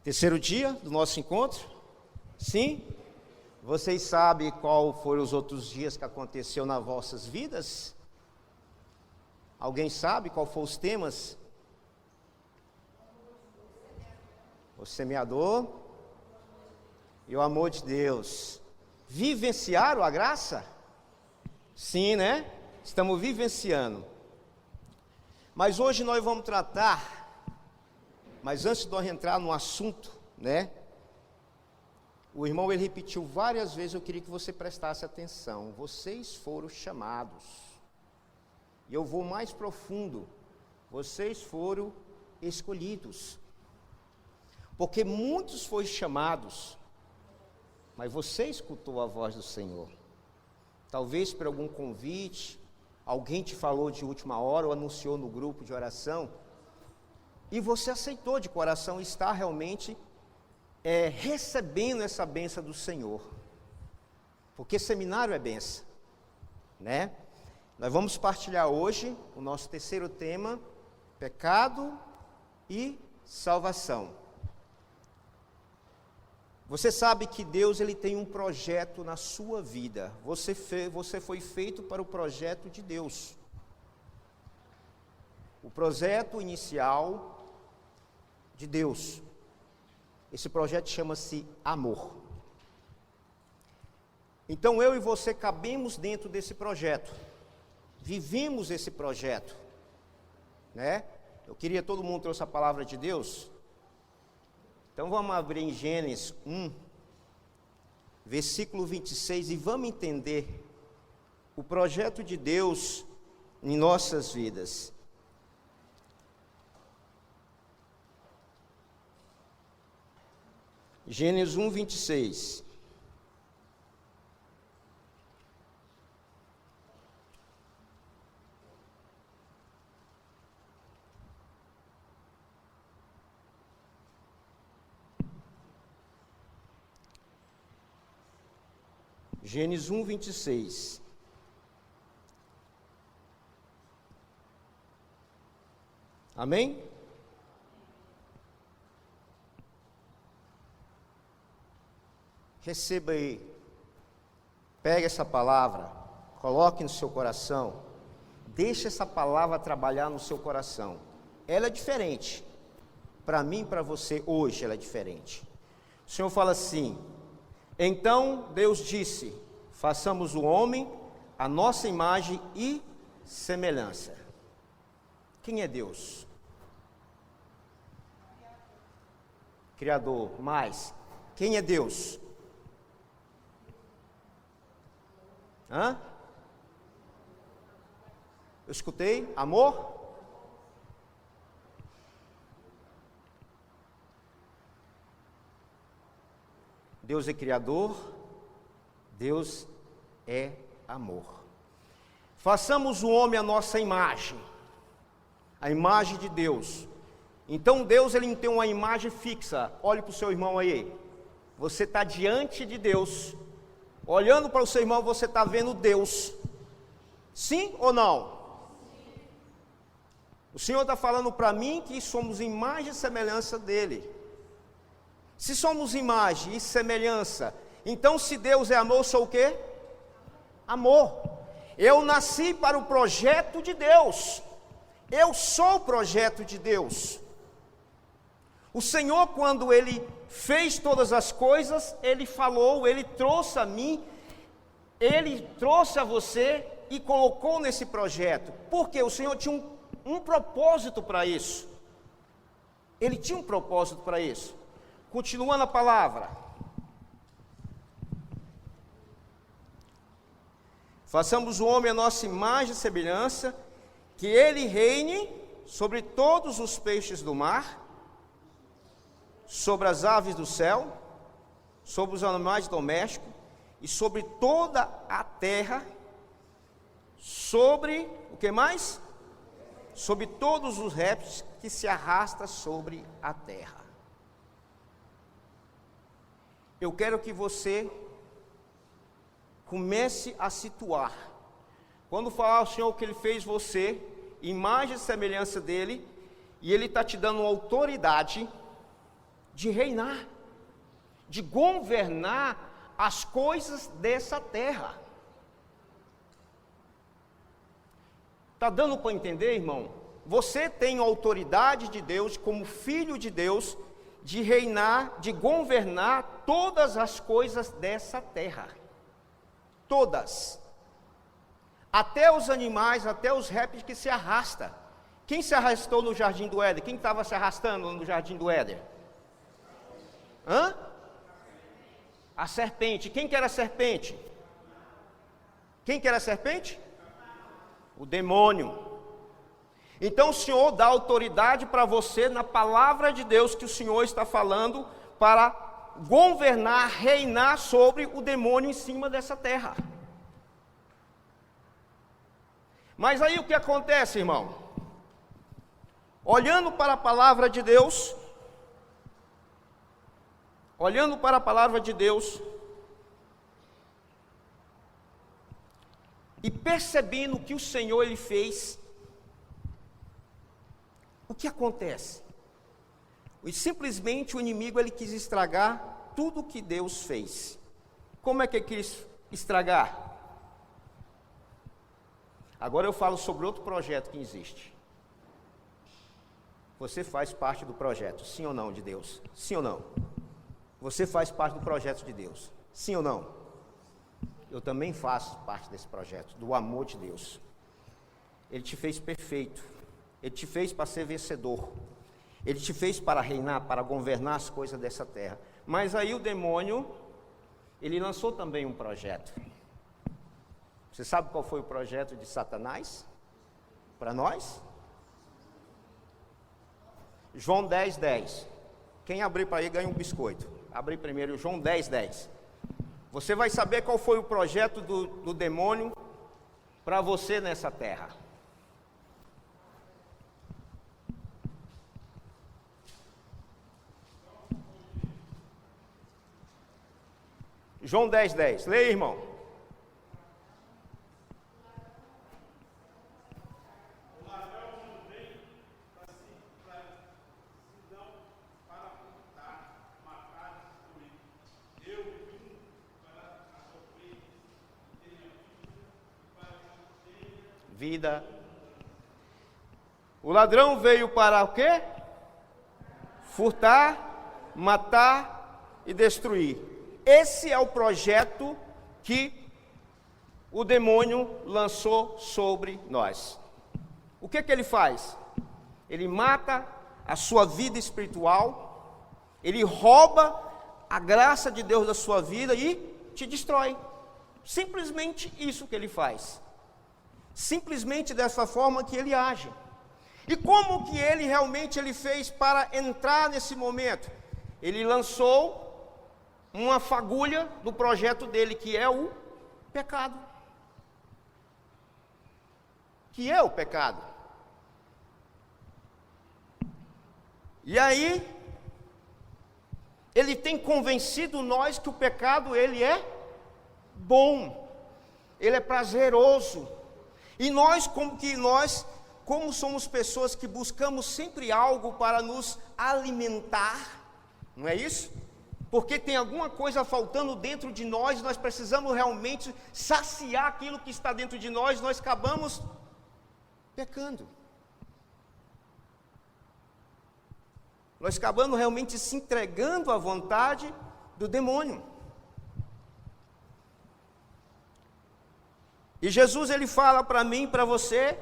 Terceiro dia do nosso encontro? Sim? Vocês sabem qual foram os outros dias que aconteceu nas vossas vidas? Alguém sabe qual foram os temas? O semeador e o amor de Deus. Vivenciaram a graça? Sim, né? Estamos vivenciando. Mas hoje nós vamos tratar, mas antes de nós entrar no assunto, né? O irmão, ele repetiu várias vezes, eu queria que você prestasse atenção. Vocês foram chamados. E eu vou mais profundo. Vocês foram escolhidos. Porque muitos foram chamados, mas você escutou a voz do Senhor. Talvez por algum convite, alguém te falou de última hora ou anunciou no grupo de oração, e você aceitou de coração e está realmente recebendo essa bênção do Senhor. Porque seminário é bênção, né? Nós vamos partilhar hoje o nosso terceiro tema, pecado e salvação. Você sabe que Deus, ele tem um projeto na sua vida. Você foi feito para o projeto de Deus. O projeto inicial de Deus. Esse projeto chama-se amor. Então eu e você cabemos dentro desse projeto. Vivemos esse projeto, né? Eu queria todo mundo trouxe a palavra de Deus. Então vamos abrir em Gênesis 1, versículo 26, e vamos entender o projeto de Deus em nossas vidas. Gênesis 1, 26. Gênesis 1, 26. Amém? Receba aí. Pegue essa palavra, coloque no seu coração. Deixe essa palavra trabalhar no seu coração. Ela é diferente. Para mim e para você, hoje ela é diferente. O Senhor fala assim: então Deus disse, façamos o homem a nossa imagem e semelhança. Quem é Deus? Criador. Mas, quem é Deus? Eu escutei, amor? Deus é criador, Deus é amor. Façamos o homem a nossa imagem, a imagem de Deus. Então Deus, ele tem uma imagem fixa. Olhe para o seu irmão aí. Você está diante de Deus. Olhando para o seu irmão, você está vendo Deus. Sim ou não? O Senhor está falando para mim que somos imagem e semelhança dEle. Se somos imagem e semelhança, então se Deus é amor, eu sou o quê? Amor. Eu nasci para o projeto de Deus. Eu sou o projeto de Deus. O Senhor, quando Ele fez todas as coisas, Ele falou, Ele trouxe a mim, Ele trouxe a você e colocou nesse projeto. Porque o Senhor tinha um propósito para isso. Ele tinha um propósito para isso. Continuando a palavra. Façamos o homem a nossa imagem e semelhança, que ele reine sobre todos os peixes do mar, sobre as aves do céu, sobre os animais domésticos e sobre toda a terra, sobre o que mais? Sobre todos os répteis que se arrastam sobre a terra. Eu quero que você comece a situar. Quando falar o Senhor que Ele fez você, imagem e semelhança dEle, e Ele está te dando uma autoridade de reinar, de governar as coisas dessa terra. Está dando para entender, irmão? Você tem autoridade de Deus, como filho de Deus, de reinar, de governar todas as coisas dessa terra. Todas. Até os animais, até os répteis que se arrastam. Quem se arrastou no jardim do Éden? Quem estava se arrastando no jardim do Éden? A serpente. Quem que era a serpente? Quem que era a serpente? O demônio. Então o Senhor dá autoridade para você na palavra de Deus que o Senhor está falando para governar, reinar sobre o demônio em cima dessa terra. Mas aí o que acontece, irmão? Olhando para a palavra de Deus, e percebendo o que o Senhor ele fez, o que acontece? Simplesmente o inimigo ele quis estragar tudo o que Deus fez. Como é que ele quis estragar? Agora eu falo sobre outro projeto que existe. Você faz parte do projeto, sim ou não, de Deus? Sim ou não? Você faz parte do projeto de Deus, sim ou não? Eu também faço parte desse projeto, do amor de Deus. Ele te fez perfeito, Ele te fez para ser vencedor, Ele te fez para reinar, para governar as coisas dessa terra. Mas aí o demônio, ele lançou também um projeto. Você sabe qual foi o projeto de Satanás? Para nós? João 10:10. Quem abrir para aí ganha um biscoito. Abre primeiro João 10:10. Você vai saber qual foi o projeto do demônio para você nessa terra. João 10:10. Leia, irmão. Vida. O ladrão veio para o quê? Furtar, matar e destruir. Esse é o projeto que o demônio lançou sobre nós. O que ele faz? Ele mata a sua vida espiritual, ele rouba a graça de Deus da sua vida e te destrói. Simplesmente isso que ele faz. Simplesmente dessa forma que ele age. E como que ele realmente ele fez para entrar nesse momento? Ele lançou uma fagulha do projeto dele, que é o pecado. Que é o pecado. E aí, ele tem convencido nós que o pecado ele é bom, ele é prazeroso. E nós, como somos pessoas que buscamos sempre algo para nos alimentar, não é isso? Porque tem alguma coisa faltando dentro de nós, nós precisamos realmente saciar aquilo que está dentro de nós acabamos pecando. Nós acabamos realmente se entregando à vontade do demônio. E Jesus ele fala para mim e para você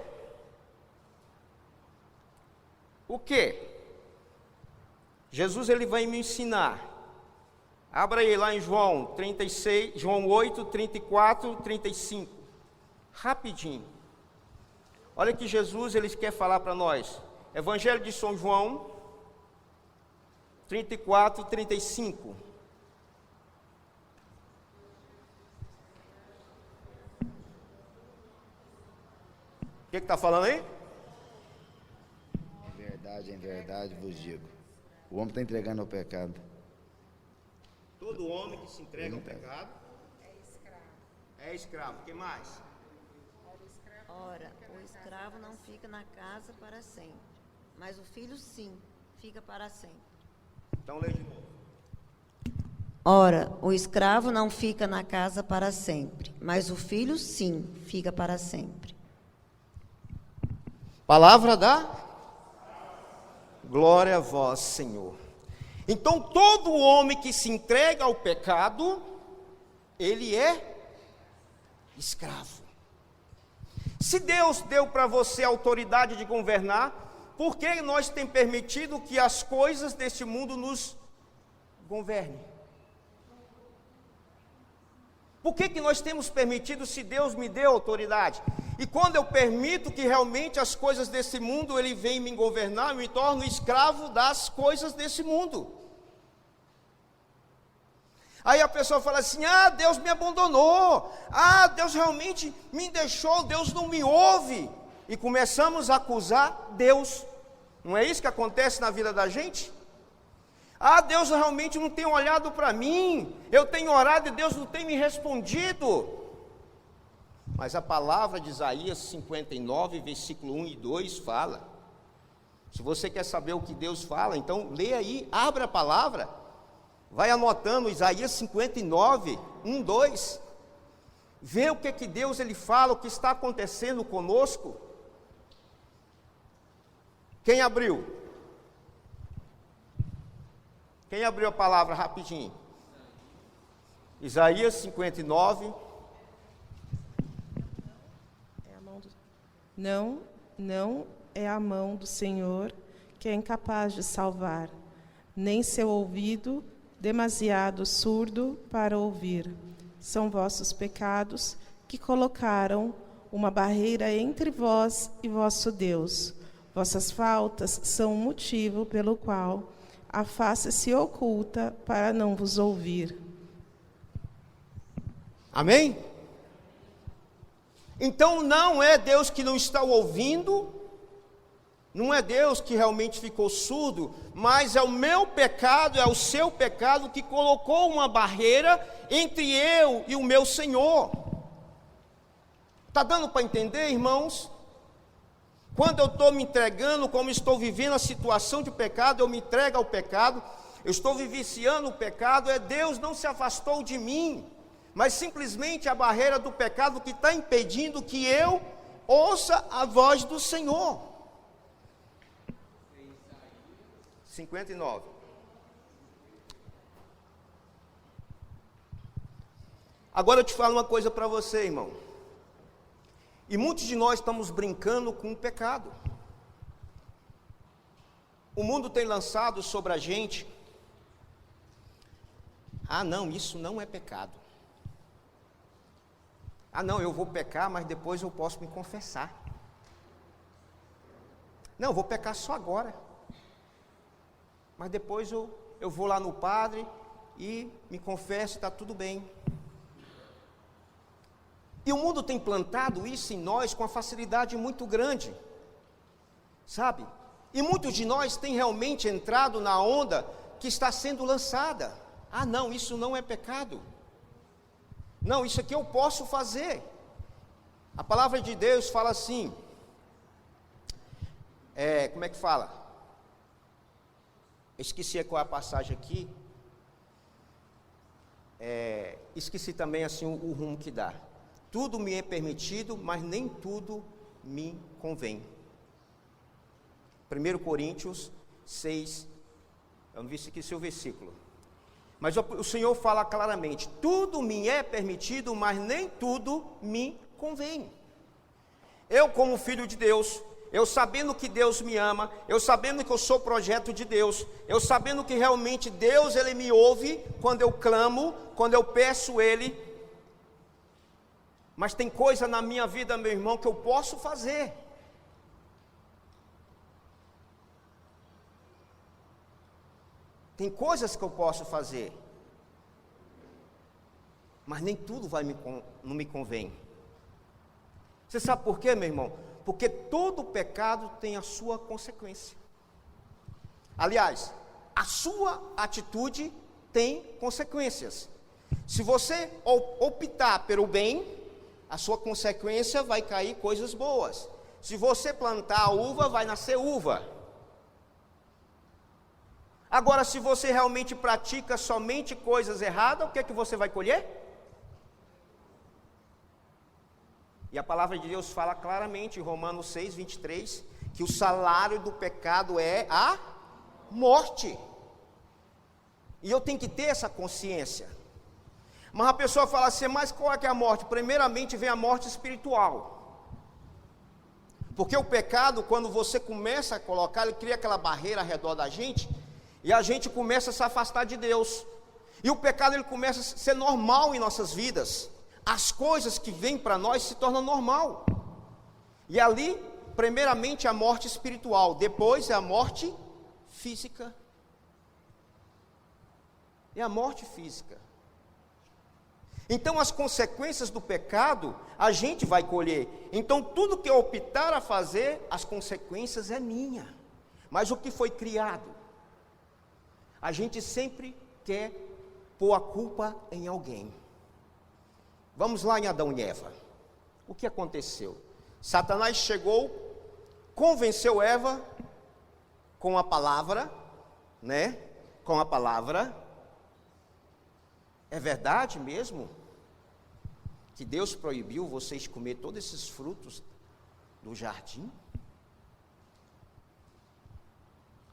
o quê? Jesus ele vai me ensinar. Abra aí lá em João 36, João 8, 34, 35. Rapidinho. Olha que Jesus ele quer falar para nós. Evangelho de São João 34, 35. O que está falando aí? Em verdade vos digo. O homem está entregando ao pecado. Todo homem que se entrega ao pecado é escravo. O que mais? Ora, o escravo não fica na casa para sempre, mas o filho sim, fica para sempre. Então lê de novo. Ora, o escravo não fica na casa para sempre, mas o filho, sim, fica para sempre. Palavra da glória a vós, Senhor. Então, todo homem que se entrega ao pecado, ele é escravo. Se Deus deu para você a autoridade de governar, por que nós temos permitido que as coisas deste mundo nos governem? Por que nós temos permitido, se Deus me deu autoridade? E quando eu permito que realmente as coisas desse mundo, Ele vem me governar, eu me torno escravo das coisas desse mundo. Aí a pessoa fala assim, Deus me abandonou, Deus realmente me deixou, Deus não me ouve. E começamos a acusar Deus. Não é isso que acontece na vida da gente? Deus realmente não tem olhado para mim, eu tenho orado e Deus não tem me respondido. Mas a palavra de Isaías 59, versículo 1 e 2 fala. Se você quer saber o que Deus fala, então lê aí, abre a palavra, vai anotando Isaías 59, 1, 2. Vê o que Deus ele fala, o que está acontecendo conosco. Quem abriu? Quem abriu a palavra rapidinho? Isaías 59. Não é a mão do Senhor que é incapaz de salvar, nem seu ouvido demasiado surdo para ouvir. São vossos pecados que colocaram uma barreira entre vós e vosso Deus. Vossas faltas são o motivo pelo qual a face se oculta para não vos ouvir. Amém? Então não é Deus que não está ouvindo, não é Deus que realmente ficou surdo, mas é o meu pecado, é o seu pecado que colocou uma barreira entre eu e o meu Senhor. Está dando para entender, irmãos? Quando eu estou me entregando, como estou vivendo a situação de pecado, eu me entrego ao pecado, eu estou vivenciando o pecado, Deus não se afastou de mim, mas simplesmente a barreira do pecado que está impedindo que eu ouça a voz do Senhor. 59. Agora eu te falo uma coisa para você, irmão. E muitos de nós estamos brincando com o pecado. O mundo tem lançado sobre a gente, não, isso não é pecado. Não, eu vou pecar, mas depois eu posso me confessar. Não, eu vou pecar só agora. Mas depois eu vou lá no padre e me confesso, está tudo bem. E o mundo tem plantado isso em nós com uma facilidade muito grande, sabe? E muitos de nós têm realmente entrado na onda que está sendo lançada. Não, isso não é pecado. Não, isso aqui eu posso fazer. A palavra de Deus fala assim, como é que fala? Eu esqueci qual é a passagem aqui. Esqueci também assim o rumo que dá. Tudo me é permitido, mas nem tudo me convém. 1 Coríntios 6, eu não vi se aqui seu versículo. Mas o Senhor fala claramente, tudo me é permitido, mas nem tudo me convém. Eu como filho de Deus, eu sabendo que Deus me ama, eu sabendo que eu sou projeto de Deus, eu sabendo que realmente Deus ele me ouve quando eu clamo, quando eu peço Ele. Mas tem coisa na minha vida, meu irmão, que eu posso fazer. Tem coisas que eu posso fazer. Mas nem tudo não me convém. Você sabe por quê, meu irmão? Porque todo pecado tem a sua consequência. Aliás, a sua atitude tem consequências. Se você optar pelo bem, a sua consequência vai cair coisas boas. Se você plantar a uva, vai nascer uva. Agora, se você realmente pratica somente coisas erradas, o que é que você vai colher? E a palavra de Deus fala claramente em Romanos 6, 23, que o salário do pecado é a morte. E eu tenho que ter essa consciência. Mas a pessoa fala assim, mas qual é que é a morte? Primeiramente vem a morte espiritual. Porque o pecado, quando você começa a colocar, ele cria aquela barreira ao redor da gente, e a gente começa a se afastar de Deus. E o pecado, ele começa a ser normal em nossas vidas. As coisas que vêm para nós se tornam normal. E ali, primeiramente a morte espiritual, depois é a morte física. É a morte física. Então as consequências do pecado, a gente vai colher. Então tudo que eu optar a fazer, as consequências é minha. Mas o que foi criado? A gente sempre quer pôr a culpa em alguém. Vamos lá em Adão e Eva. O que aconteceu? Satanás chegou, convenceu Eva com a palavra, né? Com a palavra. É verdade mesmo que Deus proibiu vocês comer todos esses frutos do jardim?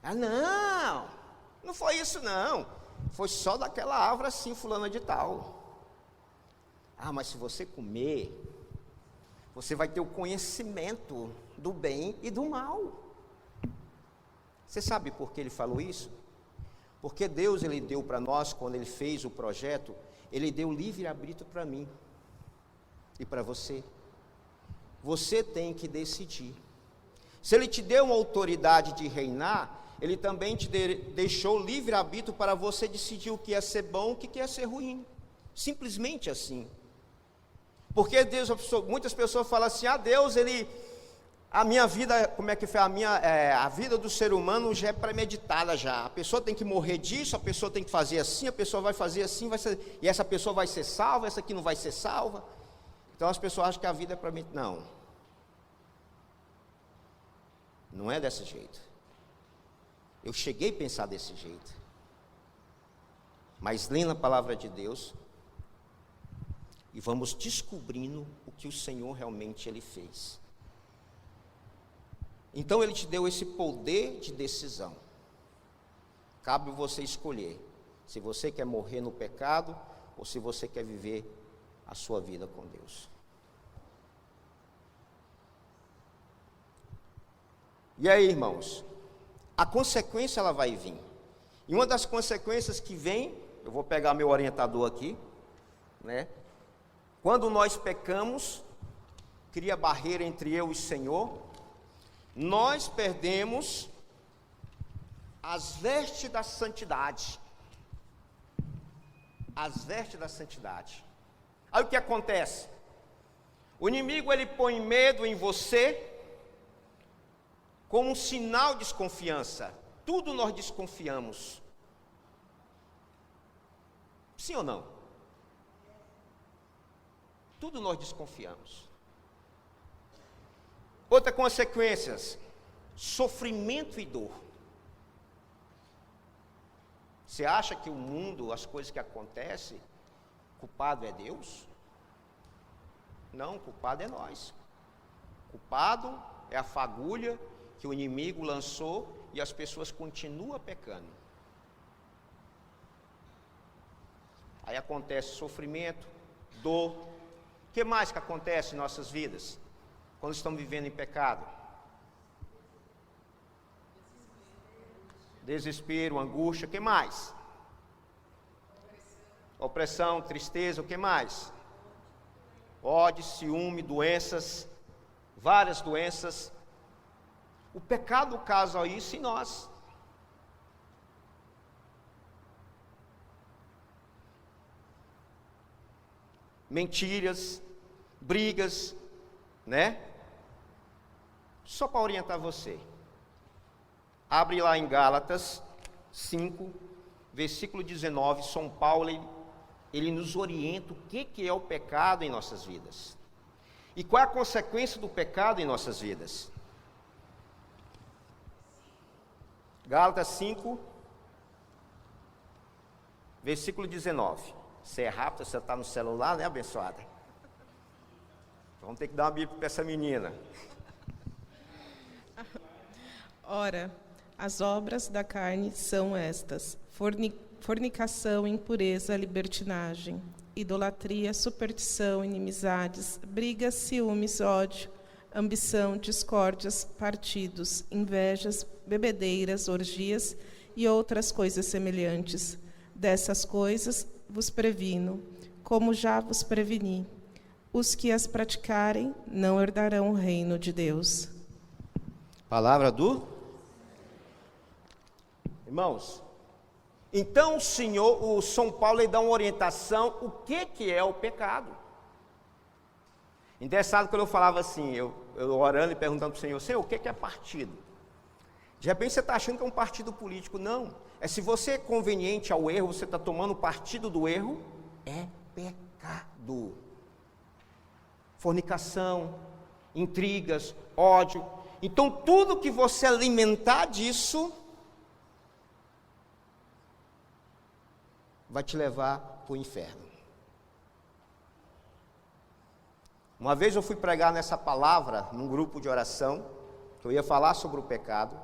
Ah, não foi isso não. Foi só daquela árvore assim, fulana de tal. Ah, mas se você comer, você vai ter o conhecimento do bem e do mal. Você sabe por que ele falou isso? Porque Deus, ele deu para nós, quando ele fez o projeto, ele deu livre-arbítrio para mim e para você. Você tem que decidir. Se ele te deu uma autoridade de reinar, ele também te deixou livre-arbítrio para você decidir o que é ser bom, o que é ser ruim. Simplesmente assim. Porque Deus, muitas pessoas falam assim, Deus, a minha vida, como é que foi? A vida do ser humano já é premeditada já. A pessoa tem que morrer disso, a pessoa tem que fazer assim, a pessoa vai fazer assim, e essa pessoa vai ser salva, essa aqui não vai ser salva. Então as pessoas acham que a vida é premeditada. Não. Não é desse jeito. Eu cheguei a pensar desse jeito. Mas lendo a palavra de Deus, e vamos descobrindo o que o Senhor realmente ele fez. Então ele te deu esse poder de decisão. Cabe você escolher se você quer morrer no pecado ou se você quer viver a sua vida com Deus. E aí, irmãos, a consequência ela vai vir. E uma das consequências que vem, eu vou pegar meu orientador aqui, né? Quando nós pecamos, cria barreira entre eu e o Senhor, nós perdemos as vestes da santidade. As vestes da santidade. Aí o que acontece? O inimigo ele põe medo em você como um sinal de desconfiança. Tudo nós desconfiamos. Sim ou não? Tudo nós desconfiamos. Outra consequência, sofrimento e dor. Você acha que o mundo, as coisas que acontecem, culpado é Deus? Não, culpado é nós. Culpado é a fagulha que o inimigo lançou e as pessoas continuam pecando. Aí acontece sofrimento, dor. O que mais que acontece em nossas vidas quando estamos vivendo em pecado? Desespero, angústia, o que mais? Opressão, tristeza, o que mais? Ódio, ciúme, doenças, várias doenças. O pecado causa isso em nós. Mentiras, brigas, né? Só para orientar você. Abre lá em Gálatas 5, versículo 19, São Paulo, ele nos orienta o que é o pecado em nossas vidas. E qual é a consequência do pecado em nossas vidas. Gálatas 5, versículo 19. Você é rápido, você está no celular, né, abençoada? Vamos ter que dar uma Bíblia para essa menina. Ora, as obras da carne são estas: fornicação, impureza, libertinagem, idolatria, superstição, inimizades, brigas, ciúmes, ódio, ambição, discórdias, partidos, invejas, bebedeiras, orgias e outras coisas semelhantes. Dessas coisas vos previno, como já vos preveni. Os que as praticarem não herdarão o reino de Deus. Palavra do... Irmãos, então o São Paulo ele dá uma orientação, o que é o pecado. Interessado quando eu falava assim, eu orando e perguntando para o Senhor, Senhor, o que é partido? De repente você está achando que é um partido político. Não, é se você é conveniente ao erro, você está tomando partido do erro, é pecado. Fornicação, intrigas, ódio. Então tudo que você alimentar disso vai te levar para o inferno. Uma vez eu fui pregar nessa palavra num grupo de oração, que eu ia falar sobre o pecado,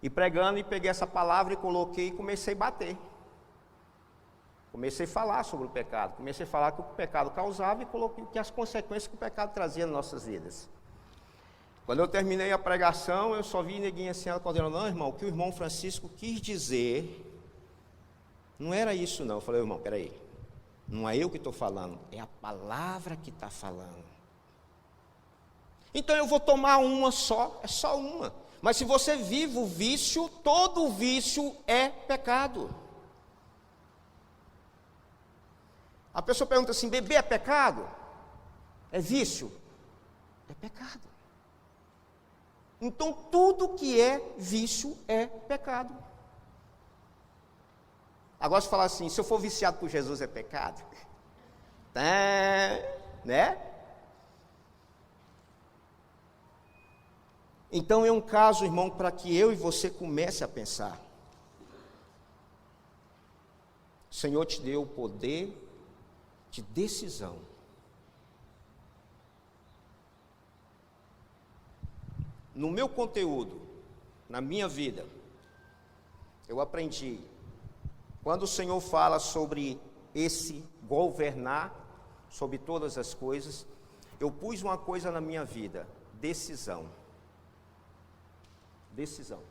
e pregando, e peguei essa palavra e coloquei e comecei a bater. Comecei a falar sobre o pecado, comecei a falar que o pecado causava e coloquei que as consequências que o pecado trazia nas nossas vidas. Quando eu terminei a pregação, eu só vi neguinha assim, ela coordenando, não, irmão, o que o irmão Francisco quis dizer, não era isso não. Eu falei, irmão, peraí, não é eu que estou falando, é a palavra que está falando. Então eu vou tomar uma só, é só uma. Mas se você vive o vício, todo vício é pecado. A pessoa pergunta assim, beber é pecado? É vício? É pecado. Então tudo que é vício é pecado. Agora se falar assim, se eu for viciado por Jesus é pecado? Né? Então é um caso, irmão, para que eu e você comece a pensar. O Senhor te deu o poder de decisão. No meu conteúdo, na minha vida, eu aprendi, quando o Senhor fala sobre esse governar sobre todas as coisas, eu pus uma coisa na minha vida, decisão. Decisão.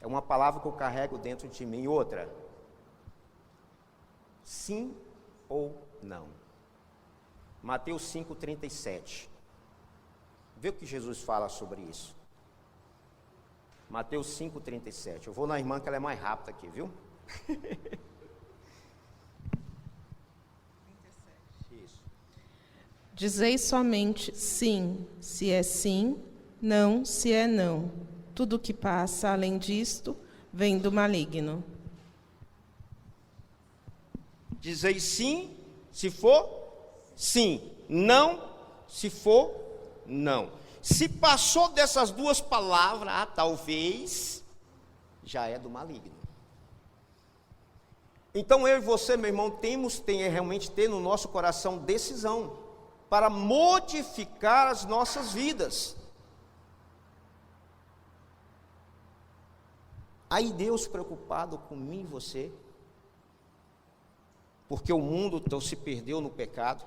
É uma palavra que eu carrego dentro de mim. Outra, sim ou não. Mateus 5,37. Vê o que Jesus fala sobre isso. Mateus 5,37. Eu vou na irmã que ela é mais rápida aqui, viu? Isso. Dizei somente sim, se é sim, não, se é não. Tudo que passa além disto vem do maligno. Dizei sim, se for sim. Não, se for não. Se passou dessas duas palavras, talvez, já é do maligno. Então eu e você, meu irmão, temos realmente ter no nosso coração decisão para modificar as nossas vidas. Aí Deus preocupado com mim e você, porque o mundo então se perdeu no pecado,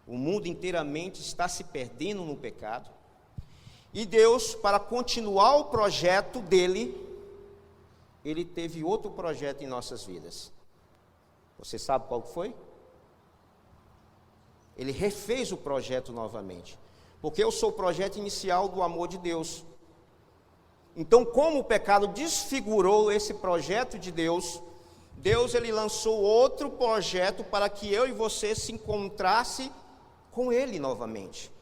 o mundo inteiramente está se perdendo no pecado, e Deus, para continuar o projeto dele, Ele teve outro projeto em nossas vidas. Você sabe qual foi? Ele refez o projeto novamente, porque eu sou o projeto inicial do amor de Deus. Então, como o pecado desfigurou esse projeto de Deus, ele lançou outro projeto para que eu e você se encontrasse com Ele novamente.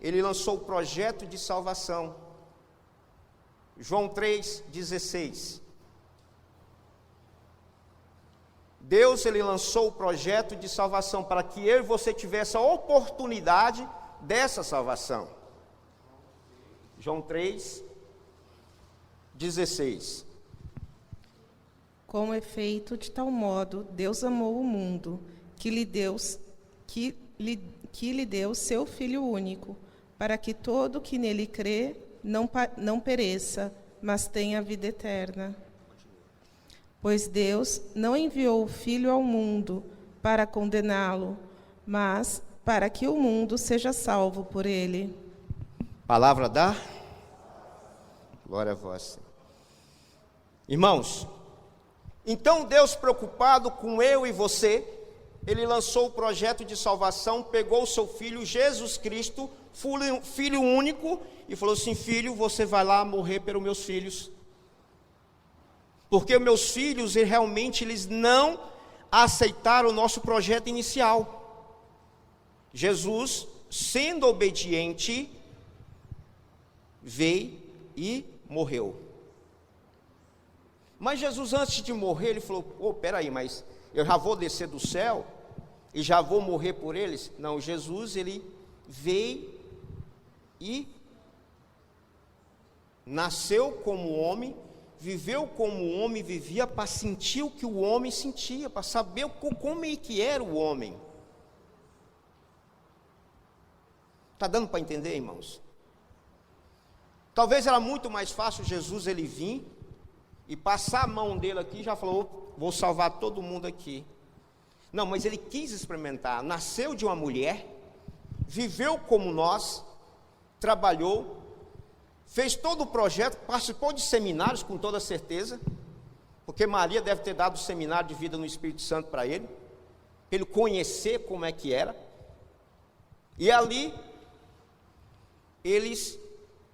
Ele lançou o projeto de salvação. João 3,16. Ele lançou o projeto de salvação para que eu e você tivesse a oportunidade dessa salvação. João 3, 16. Com efeito, de tal modo, Deus amou o mundo, que lhe deu seu Filho único, para que todo que nele crê não pereça, mas tenha vida eterna. Pois Deus não enviou o Filho ao mundo para condená-lo, mas para que o mundo seja salvo por ele. Palavra da glória a vós. Irmãos, então Deus, preocupado com eu e você, Ele lançou o projeto de salvação, pegou o seu Filho, Jesus Cristo, Filho único, e falou assim: filho, você vai lá morrer pelos meus filhos. Porque meus filhos, realmente, eles não aceitaram o nosso projeto inicial. Jesus, sendo obediente, veio e morreu. Mas Jesus, antes de morrer, ele falou: peraí, mas eu já vou descer do céu e já vou morrer por eles? Não, Jesus, ele veio e nasceu como homem, viveu como homem, vivia para sentir o que o homem sentia, para saber como é que era o homem. Está dando para entender, irmãos? Talvez era muito mais fácil Jesus ele vir e passar a mão dele aqui, já falou: vou salvar todo mundo aqui. Não, mas ele quis experimentar, nasceu de uma mulher, viveu como nós, trabalhou, fez todo o projeto, participou de seminários com toda certeza, porque Maria deve ter dado o seminário de vida no Espírito Santo para ele conhecer como é que era, e ali,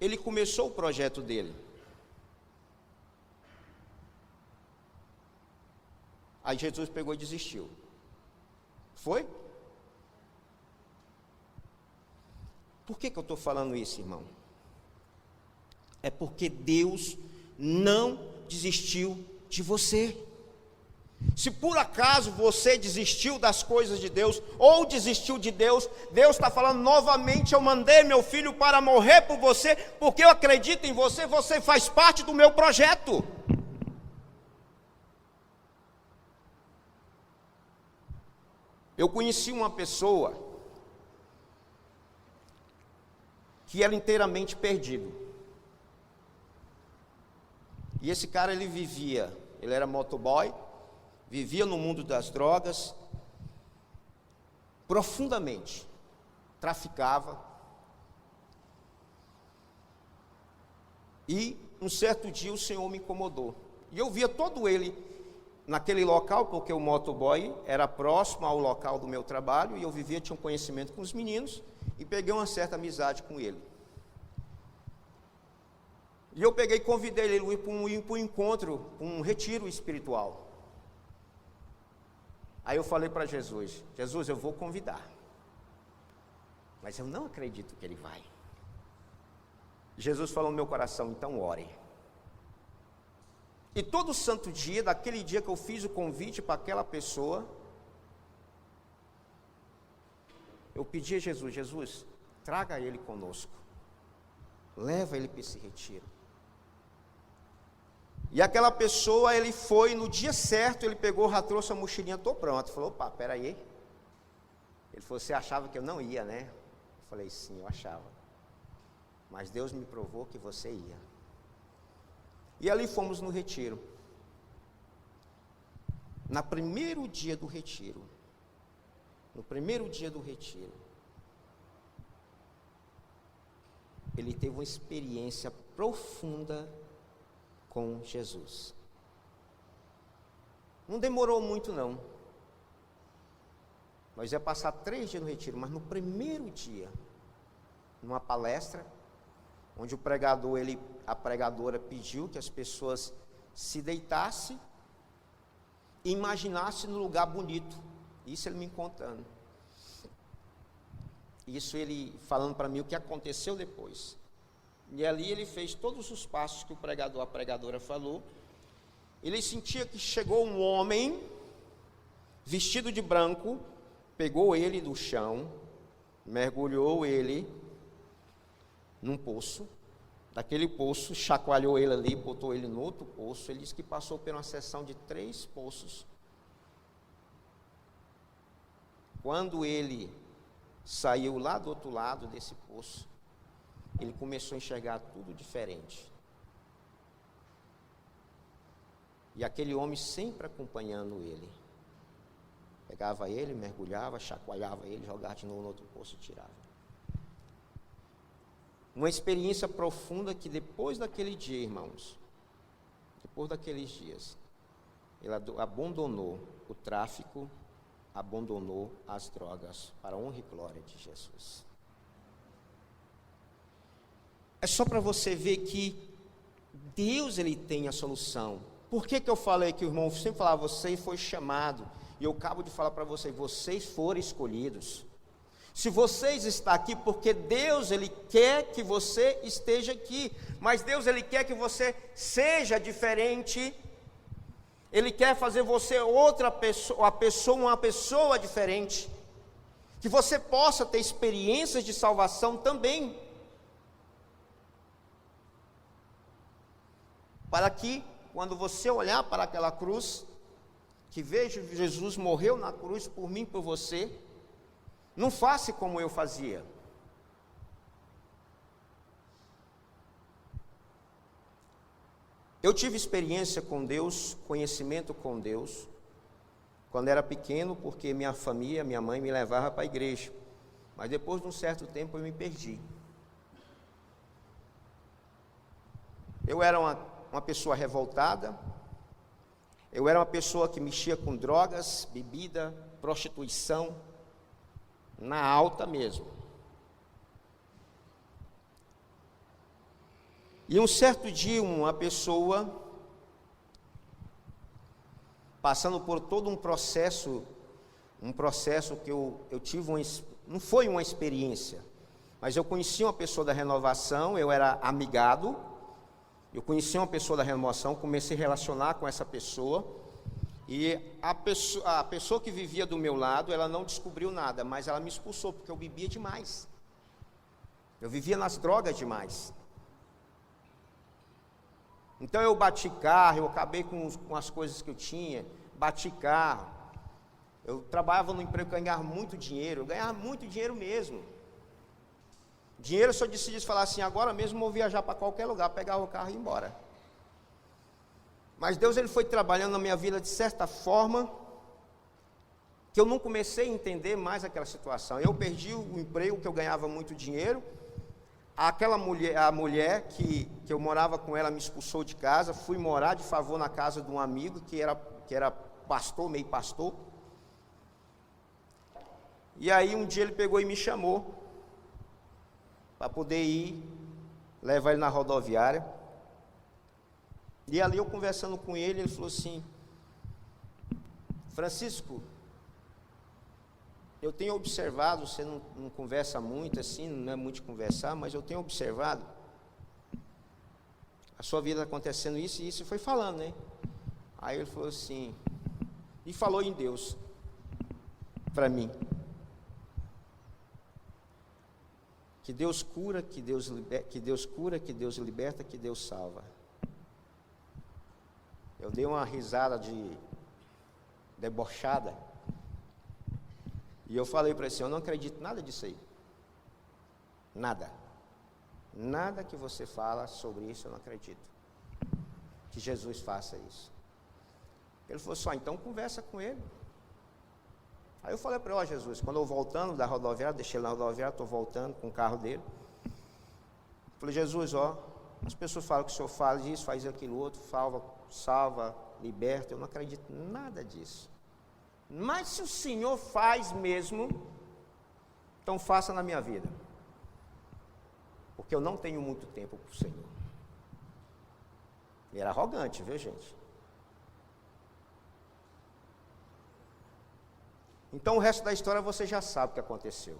ele começou o projeto dele. Aí Jesus pegou e desistiu. Foi? Por que eu estou falando isso, irmão? É porque Deus não desistiu de você. Se por acaso você desistiu das coisas de Deus, ou desistiu de Deus, Deus está falando novamente: eu mandei meu filho para morrer por você, porque eu acredito em você, você faz parte do meu projeto. Eu conheci uma pessoa que era inteiramente perdido. E esse cara, ele era motoboy, vivia no mundo das drogas, profundamente, traficava. E um certo dia o Senhor me incomodou. E eu via todo ele naquele local, porque o motoboy era próximo ao local do meu trabalho, e eu tinha um conhecimento com os meninos, e peguei uma certa amizade com ele. E eu peguei e convidei ele para um encontro, um retiro espiritual. Aí eu falei para Jesus: Jesus, eu vou convidar, mas eu não acredito que ele vai. Jesus falou no meu coração: então ore. E todo santo dia, daquele dia que eu fiz o convite para aquela pessoa, eu pedi a Jesus: Jesus, traga ele conosco, leva ele para esse retiro. E aquela pessoa, ele foi no dia certo, ele pegou, já trouxe a mochilinha, estou pronto. Falou: opa, peraí. Ele falou: você achava que eu não ia, né? Eu falei: sim, eu achava. Mas Deus me provou que você ia. E ali fomos no retiro. No primeiro dia do retiro, ele teve uma experiência profunda com Jesus. Não demorou muito não. Nós ia passar 3 dias no retiro, mas no primeiro dia, numa palestra, onde o pregador, a pregadora pediu que as pessoas se deitassem e imaginassem no lugar bonito. Isso ele me contando. Isso ele falando para mim o que aconteceu depois. E ali ele fez todos os passos que o pregador, a pregadora falou. Ele sentia que chegou um homem, vestido de branco, pegou ele do chão, mergulhou ele num poço, daquele poço, chacoalhou ele ali, botou ele no outro poço. Ele disse que passou por uma seção de 3 poços. Quando ele saiu lá do outro lado desse poço, ele começou a enxergar tudo diferente. E aquele homem sempre acompanhando ele. Pegava ele, mergulhava, chacoalhava ele, jogava de novo no outro poço e tirava. Uma experiência profunda que depois daquele dia, irmãos, depois daqueles dias, ele abandonou o tráfico, abandonou as drogas, para a honra e glória de Jesus. É só para você ver que Deus, ele tem a solução. Por que eu falei que o irmão sempre falava, você foi chamado, e eu acabo de falar para vocês, vocês foram escolhidos. Se vocês estão aqui, porque Deus, ele quer que você esteja aqui, mas Deus, ele quer que você seja diferente. Ele quer fazer você outra pessoa, uma pessoa diferente, que você possa ter experiências de salvação também, para que, quando você olhar para aquela cruz, que veja Jesus morreu na cruz por mim, por você, não faça como eu fazia. Eu tive experiência com Deus, conhecimento com Deus, quando era pequeno, porque minha família, minha mãe me levava para a igreja. Mas depois de um certo tempo eu me perdi. Eu era uma pessoa revoltada, eu era uma pessoa que mexia com drogas, bebida, prostituição, na alta mesmo. E um certo dia, uma pessoa, passando por todo um processo que eu tive, não foi uma experiência, mas eu conheci uma pessoa da renovação, eu era amigado, eu conheci uma pessoa da renovação, comecei a relacionar com essa pessoa, e a pessoa que vivia do meu lado, ela não descobriu nada, mas ela me expulsou, porque eu bebia demais, eu vivia nas drogas demais. Então eu bati carro, eu acabei com as coisas que eu tinha, bati carro. Eu trabalhava num emprego que eu ganhava muito dinheiro, eu ganhava muito dinheiro mesmo. Dinheiro se eu decidisse falar assim, agora mesmo eu vou viajar para qualquer lugar, pegar o carro e ir embora. Mas Deus, ele foi trabalhando na minha vida de certa forma, que eu não comecei a entender mais aquela situação. Eu perdi o emprego, que eu ganhava muito dinheiro. A mulher que eu morava com ela me expulsou de casa, fui morar de favor na casa de um amigo que era pastor, meio pastor. E aí um dia ele pegou e me chamou para poder ir, levar ele na rodoviária. E ali eu conversando com ele, ele falou assim, Francisco, eu tenho observado, você não conversa muito assim, não é muito de conversar, mas eu tenho observado a sua vida acontecendo isso e isso, e foi falando, né? Aí ele falou assim, e falou em Deus, para mim, que Deus cura, que Deus liberta, que Deus salva. Eu dei uma risada debochada, e eu falei para ele assim, eu não acredito nada disso aí, nada que você fala sobre isso eu não acredito, que Jesus faça isso. Ele falou assim, então conversa com ele. Aí eu falei para ele, Jesus, quando eu voltando da rodoviária, deixei ele na rodoviária, estou voltando com o carro dele, falei, Jesus, as pessoas falam que o Senhor faz isso, faz aquilo outro, salva, liberta, eu não acredito nada disso. Mas se o Senhor faz mesmo, então faça na minha vida. Porque eu não tenho muito tempo para o Senhor. Ele era arrogante, viu, gente? Então o resto da história você já sabe o que aconteceu.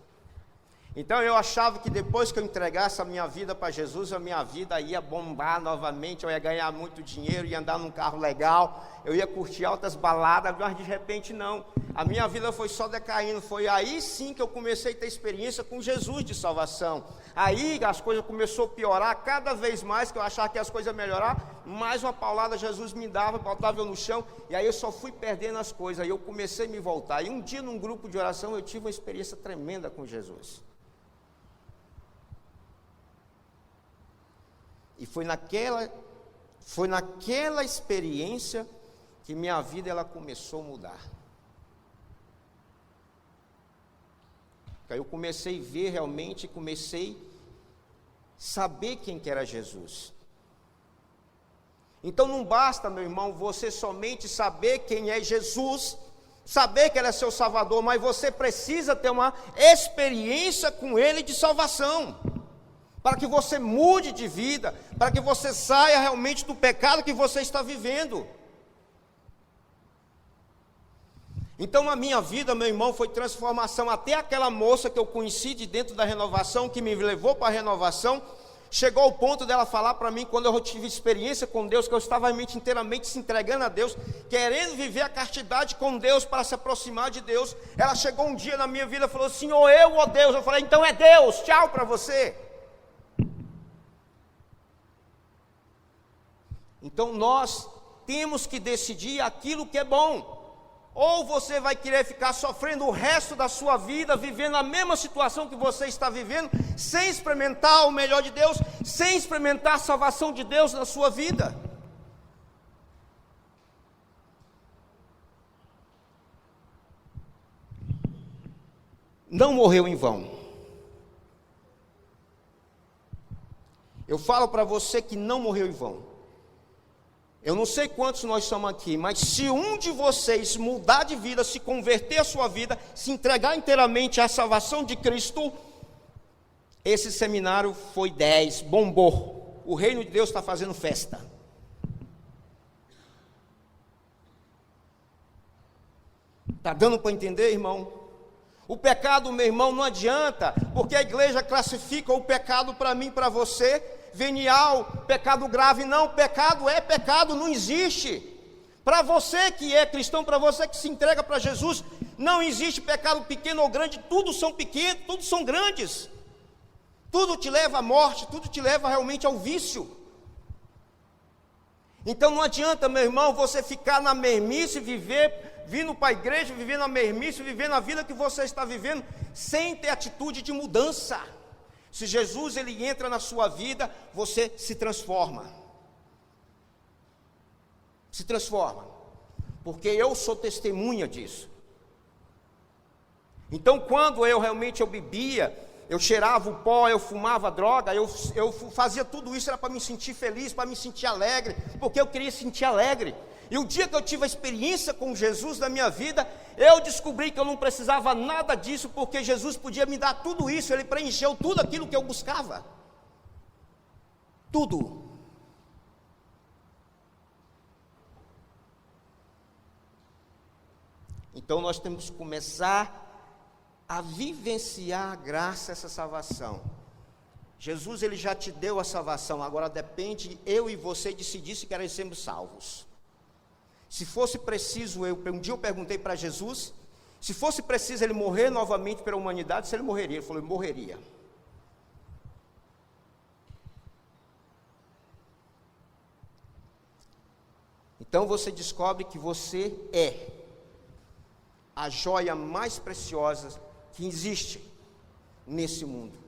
Então eu achava que depois que eu entregasse a minha vida para Jesus, a minha vida ia bombar novamente, eu ia ganhar muito dinheiro, ia andar num carro legal, eu ia curtir altas baladas, mas de repente não. A minha vida foi só decaindo, foi aí sim que eu comecei a ter experiência com Jesus de salvação. Aí as coisas começaram a piorar, cada vez mais que eu achava que as coisas iam melhorar, mais uma paulada Jesus me dava, botava eu no chão, e aí eu só fui perdendo as coisas, aí eu comecei a me voltar. E um dia num grupo de oração eu tive uma experiência tremenda com Jesus. E foi naquela experiência que minha vida ela começou a mudar. Aí eu comecei a ver realmente, comecei a saber quem que era Jesus. Então não basta, meu irmão, você somente saber quem é Jesus, saber que Ele é seu Salvador, mas você precisa ter uma experiência com Ele de salvação, para que você mude de vida, para que você saia realmente do pecado que você está vivendo. Então a minha vida, meu irmão, foi transformação. Até aquela moça que eu conheci de dentro da renovação, que me levou para a renovação, chegou ao ponto dela falar para mim, quando eu tive experiência com Deus, que eu estava realmente inteiramente se entregando a Deus, querendo viver a castidade com Deus, para se aproximar de Deus. Ela chegou um dia na minha vida e falou assim: ou eu ou Deus. Eu falei: então é Deus, tchau para você. Então nós temos que decidir aquilo que é bom. Ou você vai querer ficar sofrendo o resto da sua vida, vivendo a mesma situação que você está vivendo, sem experimentar o melhor de Deus, sem experimentar a salvação de Deus na sua vida. Não morreu em vão. Eu falo para você que não morreu em vão. Eu não sei quantos nós somos aqui, mas se um de vocês mudar de vida, se converter a sua vida, se entregar inteiramente à salvação de Cristo, esse seminário foi 10, bombou. O reino de Deus está fazendo festa. Está dando para entender, irmão? O pecado, meu irmão, não adianta, porque a igreja classifica o pecado para mim, para você, venial, pecado grave. Não, pecado é pecado, não existe. Para você que é cristão, para você que se entrega para Jesus, não existe pecado pequeno ou grande, tudo são pequenos, tudo são grandes. Tudo te leva à morte, tudo te leva realmente ao vício. Então não adianta, meu irmão, você ficar na mermice, vindo para a igreja, viver na mermice, viver na vida que você está vivendo, sem ter atitude de mudança. Se Jesus ele entra na sua vida, você se transforma. Se transforma. Porque eu sou testemunha disso. Então quando eu bebia, eu cheirava o pó, eu fumava droga, eu fazia tudo isso, era para me sentir feliz, para me sentir alegre, porque eu queria sentir alegre. E o dia que eu tive a experiência com Jesus na minha vida, eu descobri que eu não precisava nada disso, porque Jesus podia me dar tudo isso. Ele preencheu tudo aquilo que eu buscava. Tudo. Então nós temos que começar a vivenciar a graça, essa salvação. Jesus ele já te deu a salvação, agora depende de eu e você decidir se querem sermos salvos. Se fosse preciso, um dia eu perguntei para Jesus, se fosse preciso ele morrer novamente pela humanidade, se ele morreria. Ele falou: eu morreria. Então você descobre que você é a joia mais preciosa que existe nesse mundo.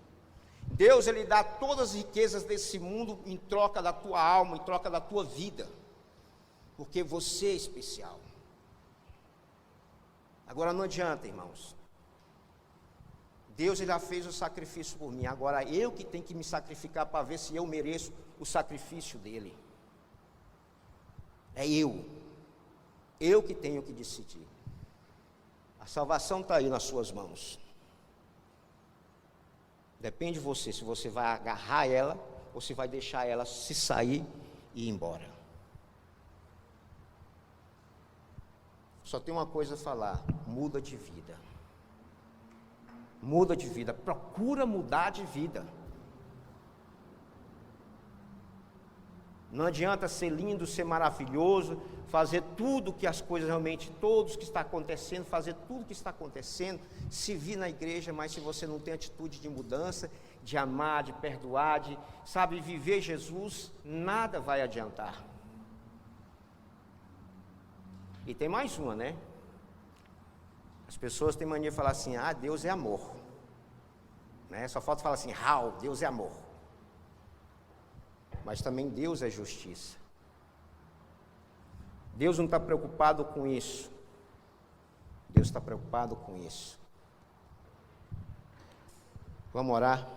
Deus ele dá todas as riquezas desse mundo em troca da tua alma, em troca da tua vida. Porque você é especial. Agora não adianta, irmãos. Deus já fez o sacrifício por mim. Agora eu que tenho que me sacrificar para ver se eu mereço o sacrifício dele. É eu. Eu que tenho que decidir. A salvação está aí nas suas mãos. Depende de você, se você vai agarrar ela ou se vai deixar ela se sair e ir embora. Só tem uma coisa a falar: muda de vida. Muda de vida, procura mudar de vida. Não adianta ser lindo, ser maravilhoso, fazer tudo que as coisas realmente, todos que está acontecendo, fazer tudo que está acontecendo, se vir na igreja, mas se você não tem atitude de mudança, de amar, de perdoar, de, sabe, viver Jesus, nada vai adiantar. E tem mais uma, né? As pessoas têm mania de falar assim, Deus é amor. Né? Só falta falar assim, Deus é amor. Mas também Deus é justiça. Deus não está preocupado com isso. Deus está preocupado com isso. Vamos orar?